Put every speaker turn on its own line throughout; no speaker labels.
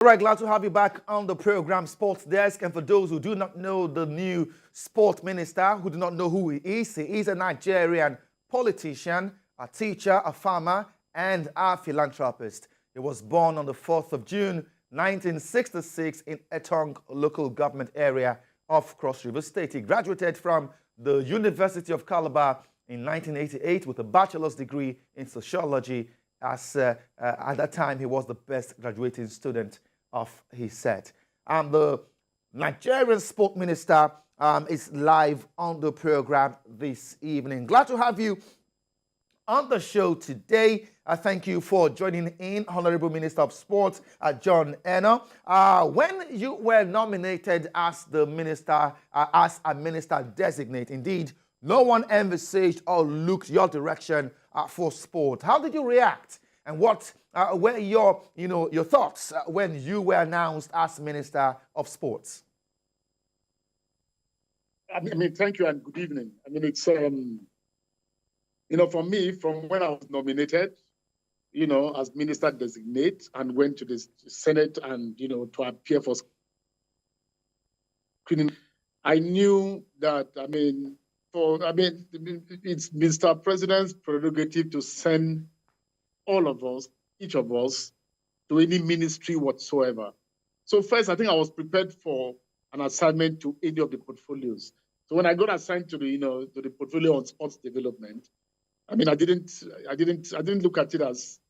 All right, glad to have you back on the program Sports Desk. And for those who do not know the new sport minister, who do not know who he is a Nigerian politician, a teacher, a farmer, and a philanthropist. He was born on the 4th of June, 1966 in Etong local government area of Cross River State. He graduated from the University of Calabar in 1988 with a bachelor's degree in sociology. At that time, he was the best graduating student of his set. The Nigerian sport minister is live on the program this evening. Glad to have you on the show today. Thank you for joining in, Honorable Minister of Sports, John Enoh. When you were nominated as the minister, as a minister designate, indeed, no one envisaged or looked your direction for sport. How did you react? And what were your thoughts when you were announced as Minister of Sports?
I mean, thank you and good evening. I mean, it's for me, from when I was nominated, as Minister designate and went to the Senate and to appear for screening, I knew that it's Mr. President's prerogative to send all of us, each of us, to any ministry whatsoever. So first, I think I was prepared for an assignment to any of the portfolios. So when I got assigned to the portfolio on sports development, I mean, I didn't look at it as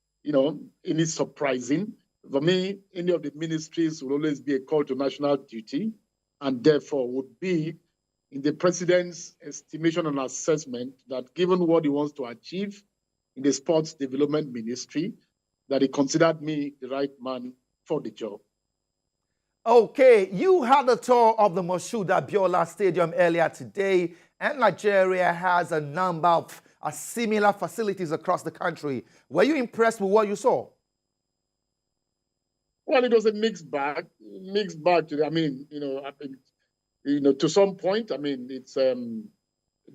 any surprising. For me, any of the ministries will always be a call to national duty, and therefore would be in the president's estimation and assessment that given what he wants to achieve in the sports development ministry, that he considered me the right man for the job.
Okay, you had a tour of the Moshood Abiola Stadium earlier today, and Nigeria has a number of similar facilities across the country. Were you impressed with what you saw?
Well, it was a mixed bag. To some point, I mean, it's the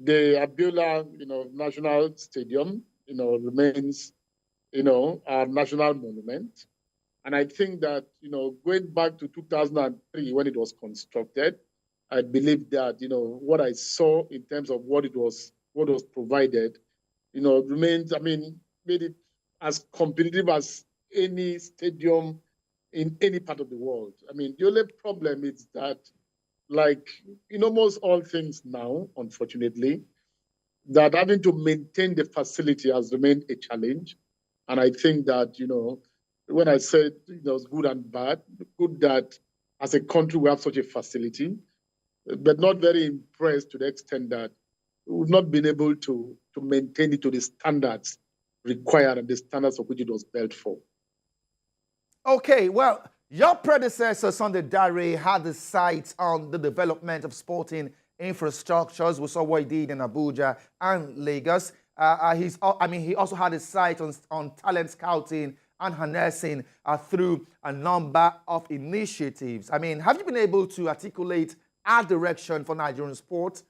Abiola, National Stadium, remains, our national monument. And I think that, going back to 2003 when it was constructed, I believe that, what I saw in terms of what was provided, remains, made it as competitive as any stadium in any part of the world. I mean, the only problem is that, like in almost all things now, unfortunately, that having to maintain the facility has remained a challenge. And I think that, when I said it was good and bad, good that as a country we have such a facility, but not very impressed to the extent that we've not been able to maintain it to the standards required and the standards of which it was built for.
Okay, well, your predecessor, Sunday Dare, had the sights on the development of sporting infrastructures. We saw what he did in Abuja and Lagos. He also had his sight on talent scouting and harnessing through a number of initiatives. I mean, have you been able to articulate our direction for Nigerian sport?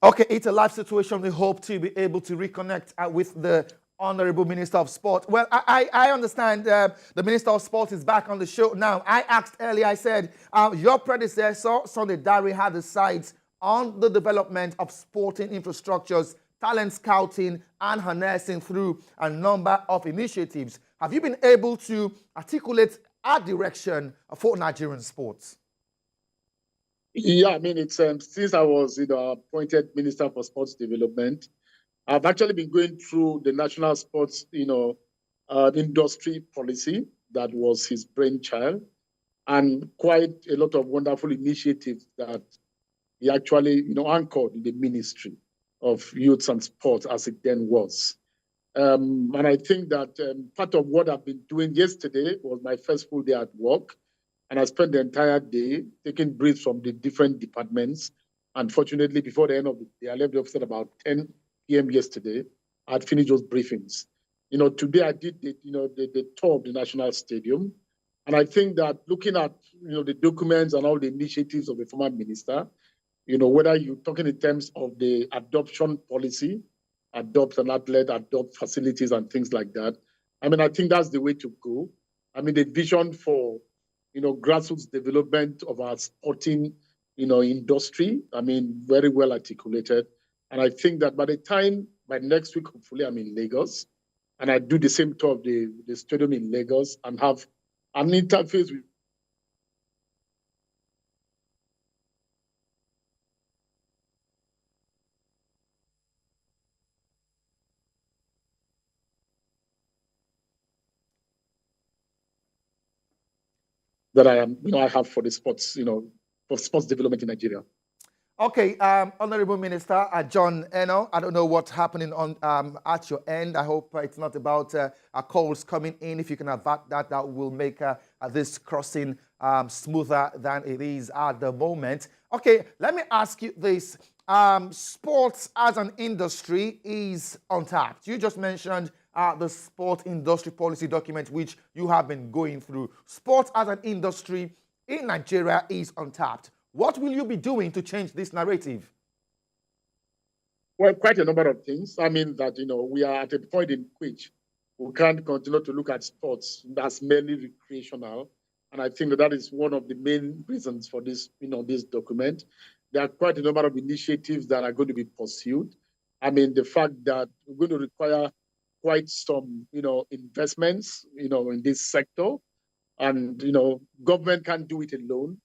Okay, it's a live situation. We hope to be able to reconnect with the Honorable Minister of Sport. Well, I understand the Minister of Sport is back on the show now. I asked earlier, I said, your predecessor, Sunday Dare, had the sights on the development of sporting infrastructures, talent scouting, and harnessing through a number of initiatives. Have you been able to articulate our direction for Nigerian sports?
Yeah, I mean, it's since I was appointed Minister for Sports Development, I've actually been going through the national sports industry policy that was his brainchild, and quite a lot of wonderful initiatives that he actually anchored in the Ministry of Youth and Sports as it then was. And I think that part of what I've been doing yesterday was my first full day at work. And I spent the entire day taking briefs from the different departments. Unfortunately, before the end of the day, I left the office at about 10 p.m. yesterday. I'd finished those briefings. Today I did the tour of the National Stadium. And I think that looking at, the documents and all the initiatives of the former minister, whether you're talking in terms of the adoption policy, adopt an athlete, adopt facilities and things like that. I think that's the way to go. The vision for, grassroots development of our sporting, industry, very well articulated. And I think that by next week, hopefully I'm in Lagos, and I do the same tour of the stadium in Lagos and have an interface with that I have for the sports, for sports development in Nigeria.
Okay, Honorable Minister John Enoh, I don't know what's happening on at your end. I hope it's not about calls coming in. If you can avert that, that will make this crossing smoother than it is at the moment. Okay, let me ask you this. Sports as an industry is untapped. You just mentioned the sport industry policy document, which you have been going through. Sports as an industry in Nigeria is untapped. What will you be doing to change this narrative?
Well, quite a number of things. We are at a point in which we can't continue to look at sports as merely recreational. And I think that is one of the main reasons for this, this document. There are quite a number of initiatives that are going to be pursued. The fact that we're going to require quite some, investments, in this sector. And, government can't do it alone.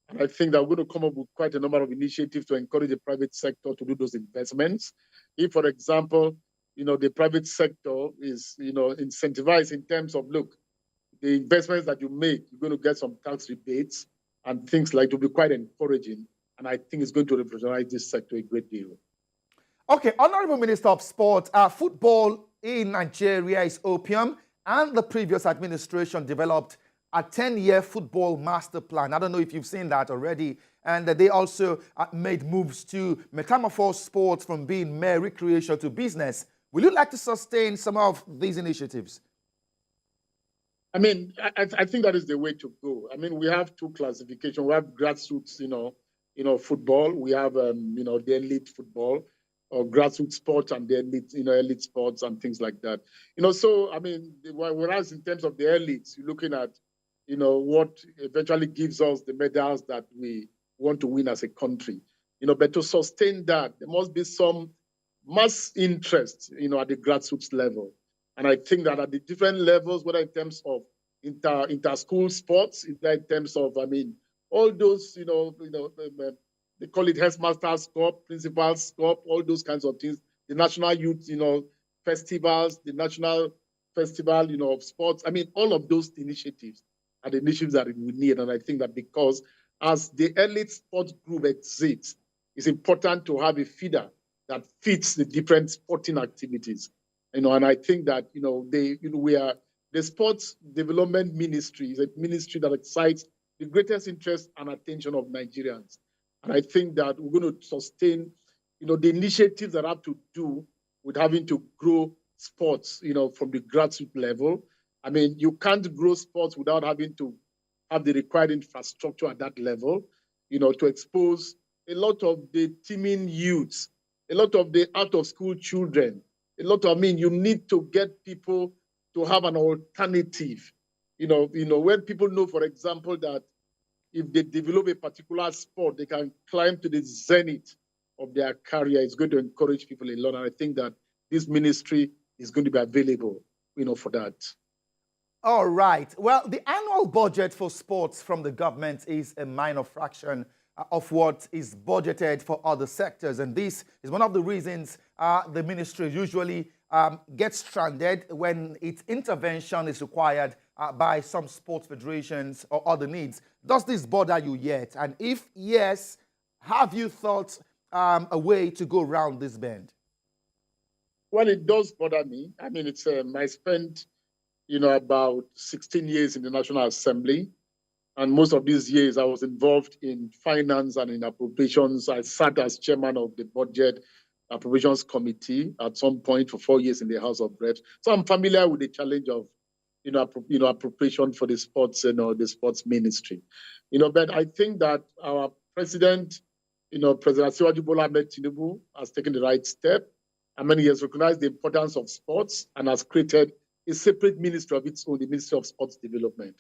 And I think that we're going to come up with quite a number of initiatives to encourage the private sector to do those investments. If, for example, the private sector is, incentivized in terms of, look, the investments that you make, you're going to get some tax rebates and things like to be quite encouraging. And I think it's going to revolutionize this sector a great deal.
Okay, Honorable Minister of Sport, football in Nigeria is opium, and the previous administration developed a 10-year football master plan. I don't know if you've seen that already. And they also made moves to metamorphose sports from being mere recreation to business. Will you like to sustain some of these initiatives?
I think that is the way to go. We have two classifications. We have grassroots, football. We have, the elite football, or grassroots sports and the elite, elite sports and things like that. Whereas in terms of the elites, you're looking at, what eventually gives us the medals that we want to win as a country. But to sustain that, there must be some mass interest, at the grassroots level. And I think that at the different levels, whether in terms of inter-school sports, in terms of, all those, they call it headmasters cup, principals cup, all those kinds of things. The national youth, festivals, the national festival, of sports. All of those initiatives are the initiatives that we need. And I think that because as the elite sports group exists, it's important to have a feeder that fits the different sporting activities. And I think that, the sports development ministry is a ministry that excites the greatest interest and attention of Nigerians. And I think that we're going to sustain, the initiatives that have to do with having to grow sports, from the grassroots level. You can't grow sports without having to have the required infrastructure at that level, to expose a lot of the teeming youths, a lot of the out-of-school children, you need to get people to have an alternative. When people know, for example, that if they develop a particular sport, they can climb to the zenith of their career. It's going to encourage people a lot. And I think that this ministry is going to be available, for that.
All right. Well, the annual budget for sports from the government is a minor fraction of what is budgeted for other sectors. And this is one of the reasons the ministry usually gets stranded when its intervention is required by some sports federations or other needs. Does this bother you yet? And if yes, have you thought a way to go around this bend?
Well, it does bother me. It's I spent, about 16 years in the National Assembly. And most of these years, I was involved in finance and in appropriations. I sat as chairman of the budget Appropriations Committee at some point for 4 years in the House of Reps. So I'm familiar with the challenge of, appropriation for the sports, the sports ministry. But I think that our president, President Asiwaju Bola Ahmed Tinubu has taken the right step. I mean, he has recognized the importance of sports and has created a separate ministry of its own, the Ministry of Sports Development.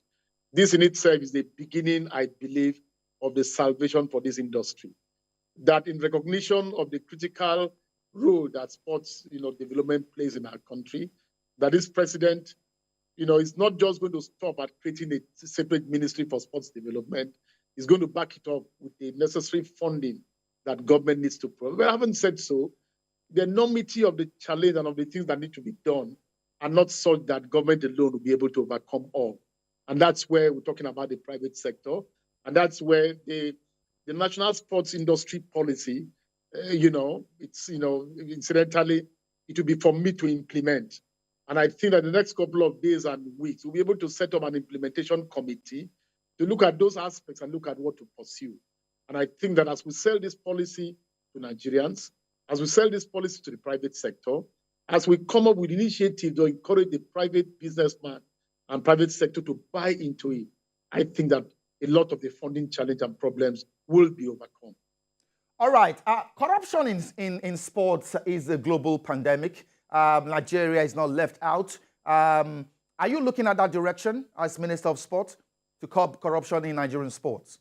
This in itself is the beginning, I believe, of the salvation for this industry. That in recognition of the critical role that sports, development plays in our country, that this president, is not just going to stop at creating a separate ministry for sports development. He's going to back it up with the necessary funding that government needs to provide. But having said so, the enormity of the challenge and of the things that need to be done are not such that government alone will be able to overcome all. And that's where we're talking about the private sector. And that's where the national sports industry policy, incidentally, it will be for me to implement. And I think that the next couple of days and weeks, we'll be able to set up an implementation committee to look at those aspects and look at what to pursue. And I think that as we sell this policy to Nigerians, as we sell this policy to the private sector, as we come up with initiatives to encourage the private businessman and private sector to buy into it, I think that a lot of the funding challenge and problems will be overcome.
All right. Corruption in sports is a global pandemic. Nigeria is not left out. Are you looking at that direction as Minister of Sport to curb corruption in Nigerian sports?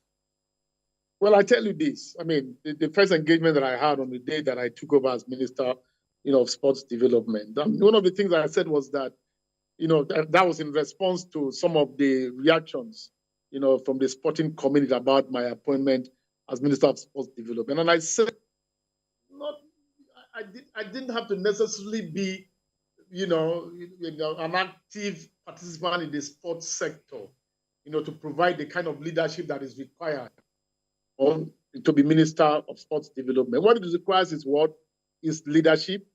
Well, I tell you this. I mean, the first engagement that I had on the day that I took over as Minister, of Sports Development, one of the things that I said was that, that was in response to some of the reactions, from the sporting community about my appointment as Minister of Sports Development. And I said, I didn't have to necessarily be, an active participant in the sports sector, to provide the kind of leadership that is required to be Minister of Sports Development. What it requires is what? Is leadership.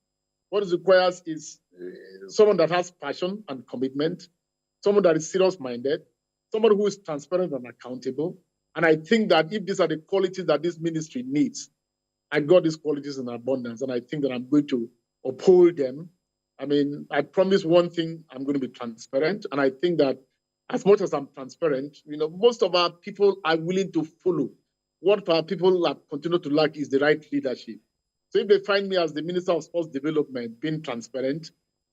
What it requires is someone that has passion and commitment, someone that is serious-minded, someone who is transparent and accountable. And I think that if these are the qualities that this ministry needs, I got these qualities in abundance, and I think that I'm going to uphold them. I mean, I promise one thing, I'm going to be transparent. And I think that as much as I'm transparent, most of our people are willing to follow. What our people have continued to lack is the right leadership. So if they find me as the Minister of Sports Development, being transparent,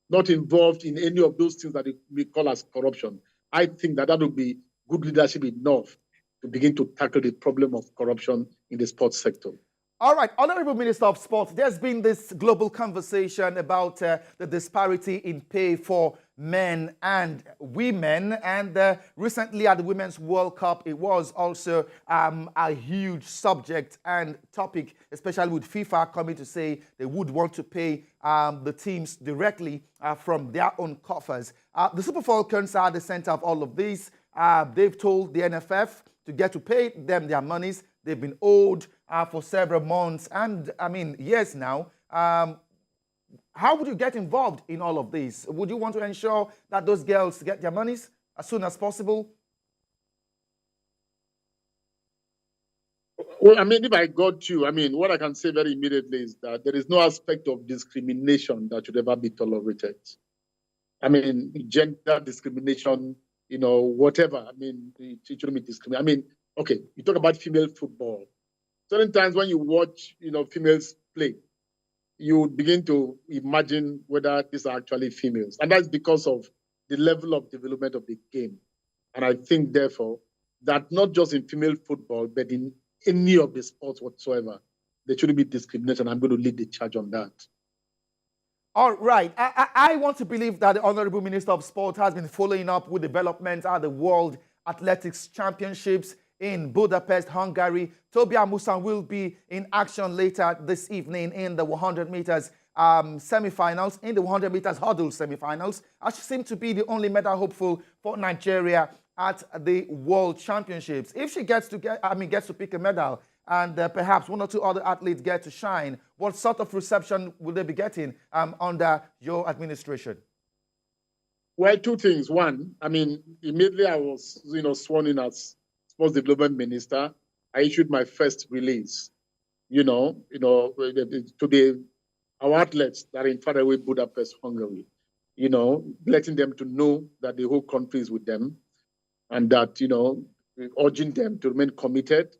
not involved in any of those things that we call as corruption, I think that that will be good leadership enough to begin to tackle the problem of corruption in the sports sector.
All right, Honorable Minister of Sport, there's been this global conversation about the disparity in pay for men and women. And recently at the Women's World Cup, it was also a huge subject and topic, especially with FIFA coming to say they would want to pay the teams directly from their own coffers. The Super Falcons are at the center of all of this. They've told the NFF to get to pay them their monies. They've been owed for several months and, years now. How would you get involved in all of this? Would you want to ensure that those girls get their monies as soon as possible?
Well, if I got you, what I can say very immediately is that there is no aspect of discrimination that should ever be tolerated. Gender discrimination, whatever. It shouldn't be discrimination. Okay, you talk about female football. Certain times when you watch, females play, you begin to imagine whether these are actually females. And that's because of the level of development of the game. And I think, therefore, that not just in female football, but in any of the sports whatsoever, there shouldn't be discrimination. I'm going to lead the charge on that.
All right. I want to believe that the Honorable Minister of Sport has been following up with developments at the World Athletics Championships in Budapest, Hungary. Tobia Musan will be in action later this evening in the 100 meters semi-finals, in the 100 meters hurdle semi-finals. She seems to be the only medal hopeful for Nigeria at the World Championships. If she gets to pick a medal and perhaps one or two other athletes get to shine, what sort of reception will they be getting under your administration?
Well, two things. One, immediately I was, sworn in as Sports Development Minister. I issued my first release, to the our athletes that are in faraway Budapest, Hungary, letting them to know that the whole country is with them, and that, urging them to remain committed,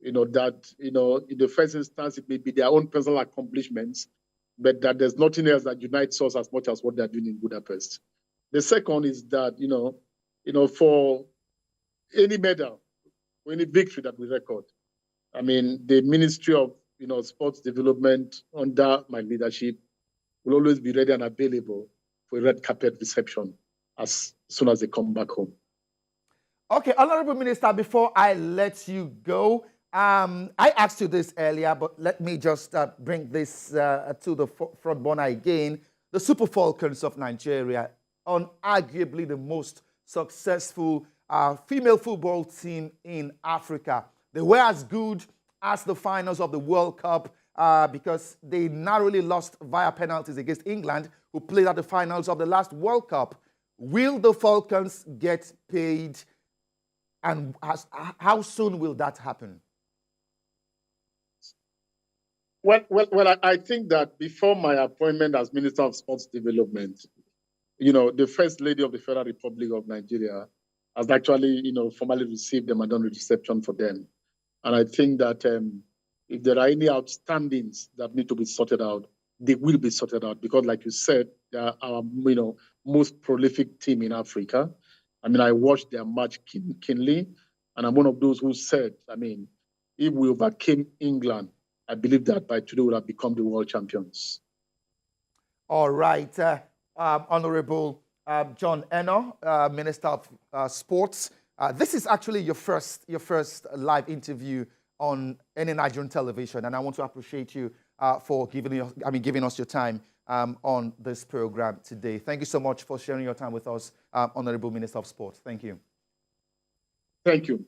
that, in the first instance, it may be their own personal accomplishments, but that there's nothing else that unites us as much as what they're doing in Budapest. The second is that, for any medal, or any victory that we record, I mean, the Ministry of, Sports Development under my leadership will always be ready and available for a red carpet reception as soon as they come back home.
Okay, Honorable Minister, before I let you go, I asked you this earlier, but let me just bring this to the front burner again. The Super Falcons of Nigeria, arguably the most successful female football team in Africa. They were as good as the finals of the World Cup because they narrowly lost via penalties against England, who played at the finals of the last World Cup. Will the Falcons get paid, and how soon will that happen?
Well, I think that before my appointment as Minister of Sports Development, the First Lady of the Federal Republic of Nigeria has actually, formally received them and done a reception for them. And I think that if there are any outstandings that need to be sorted out, they will be sorted out because, like you said, they are our, most prolific team in Africa. I mean, I watched their match keenly, and I'm one of those who said, I mean, if we overcame England, I believe that by today we would have become the world champions.
All right. Honorable John Enoh, Minister of Sports. This is actually your first live interview on any Nigerian television, and I want to appreciate you for giving us your time on this program today. Thank you so much for sharing your time with us, Honorable Minister of Sports. Thank you.
Thank you.